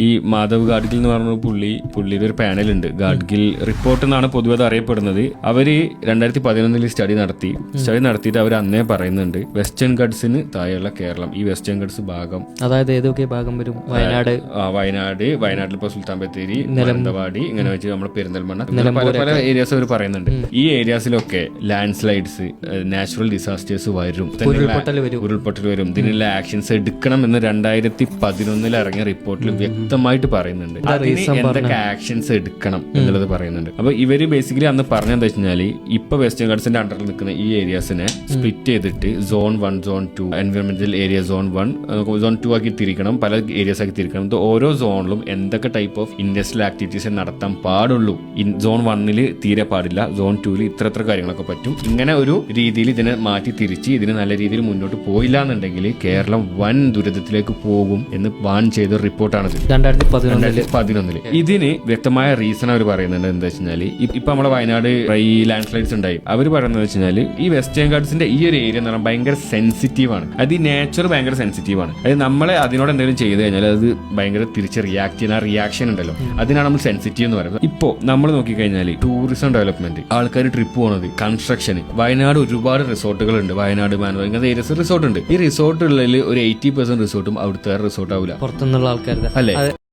ഈ മാധവ് ഗാഡ്ഗിൽ എന്ന് പറഞ്ഞ പുള്ളിയുടെ ഒരു പാനലുണ്ട്, ഗാഡ്ഗിൽ റിപ്പോർട്ട് എന്നാണ് പൊതുവെ അറിയപ്പെടുന്നത്. അവര് 2011 സ്റ്റഡി നടത്തിയിട്ട് അവർ അന്നേ പറയുന്നുണ്ട് വെസ്റ്റേൺ ഗഡ്സിന് താഴെയുള്ള കേരളം, ഈ വെസ്റ്റേൺ ഗഡ്സ് ഭാഗം, അതായത് ഏതൊക്കെ ഭാഗം വരും, വയനാട്ടിൽ ഇപ്പൊ സുൽത്താൻ ബത്തേരി, മാനന്തവാടി, ഇങ്ങനെ വെച്ച് നമ്മുടെ പെരിന്തൽമണ്ണ, പല ഏരിയാസ് അവർ പറയുന്നുണ്ട്. ഈ ഏരിയാസിലൊക്കെ ലാൻഡ് സ്ലൈഡ്സ്, നാച്ചുറൽ ഡിസാസ്റ്റേഴ്സ് വരും, ഉരുൾപൊട്ടൽ വരും, ഇതിനുള്ള ആക്ഷൻസ് എടുക്കണം എന്ന് 2011 ഇറങ്ങിയ റിപ്പോർട്ടിൽ വ്യക്തമായിട്ട് പറയുന്നുണ്ട്. എന്തൊക്കെ ആക്ഷൻസ് എടുക്കണം എന്നുള്ളത് പറയുന്നുണ്ട്. അപ്പൊ ഇവര് ബേസിക്കലി അന്ന് പറഞ്ഞെന്താ വെച്ചാൽ ഇപ്പൊ വെസ്റ്റേൺ ഗഡ്സിന്റെ അണ്ടറിൽ നിൽക്കുന്ന ഈ ഏരിയാസിനെ സ്പ്ലിറ്റ് ചെയ്തിട്ട് സോൺ 1, സോൺ 2, എൻവയോൺമെന്റൽ ഏരിയ സോൺ 1, സോൺ 2 ആക്കി തിരിക്കണം, പല ഏരിയാസ് ആക്കി തിരിക്കണം. ഓരോ സോണിലും എന്തൊക്കെ ടൈപ്പ് ഓഫ് ഇൻഡസ്ട്രിയൽ ആക്ടിവിറ്റീസ് നടത്താൻ പാടുള്ളൂ, സോൺ 1 തീരെ പാടില്ല, സോൺ 2 ഇത്ര കാര്യങ്ങളൊക്കെ പറ്റും. ഇങ്ങനെ ഒരു രീതിയിൽ ഇതിനെ മാറ്റി തിരിച്ച് ഇതിന് നല്ല രീതിയിൽ മുന്നോട്ട് പോയില്ല എന്നുണ്ടെങ്കിൽ കേരളം വൻ ദുരിതത്തിലേക്ക് പോകും എന്ന് വാൺ ചെയ്ത റിപ്പോർട്ടാണ് 2011. ഇതിന് വ്യക്തമായ റീസൺ അവർ പറയുന്നുണ്ട്. എന്താ വെച്ചാൽ ഇപ്പൊ നമ്മുടെ വയനാട് ഈ ലാൻഡ് സ്ലൈഡ്സ് ഉണ്ടായി, അവർ പറയുന്നത് വെച്ചാൽ ഈ വെസ്റ്റേൺ ഗാഡ്സിന്റെ ഈ ഒരു ഏരിയ എന്ന് പറഞ്ഞാൽ ഭയങ്കര സെൻസിറ്റീവ് ആണ്. അത് ഈ നേച്ചർ ഭയങ്കര സെൻസിറ്റീവ് ആണ്. അതായത് നമ്മളെ അതിനോട് എന്തെങ്കിലും ചെയ്ത് കഴിഞ്ഞാൽ അത് ഭയങ്കര തിരിച്ച് റിയാക്ട് ചെയ്യുന്ന റിയാക്ഷൻ ഉണ്ടല്ലോ, അതിനാണ് നമ്മൾ സെൻസിറ്റീവ് എന്ന് പറയുന്നത്. ഇപ്പോ നമ്മൾ നോക്കിക്കഴിഞ്ഞാൽ ടൂറിസം ഡെവലപ്മെന്റ്, ആൾക്കാർ ട്രിപ്പ് പോകുന്നത്, കൺസ്ട്രക്ഷൻ, വയനാട് ഒരുപാട് റിസോർട്ടുകൾ ഉണ്ട്, വയനാട് മാനന്തവാടി ഇങ്ങനത്തെ ഏരിയസ് റിസോർട്ട് ഉണ്ട്. ഈ റിസോർട്ടുകളിൽ ഒരു 80% റിസോർട്ടും അവിടുത്തെ റിസോർട്ട് ആവില്ല, പുറത്തുനിന്നുള്ള ആൾക്കാരുടെ അല്ലേ.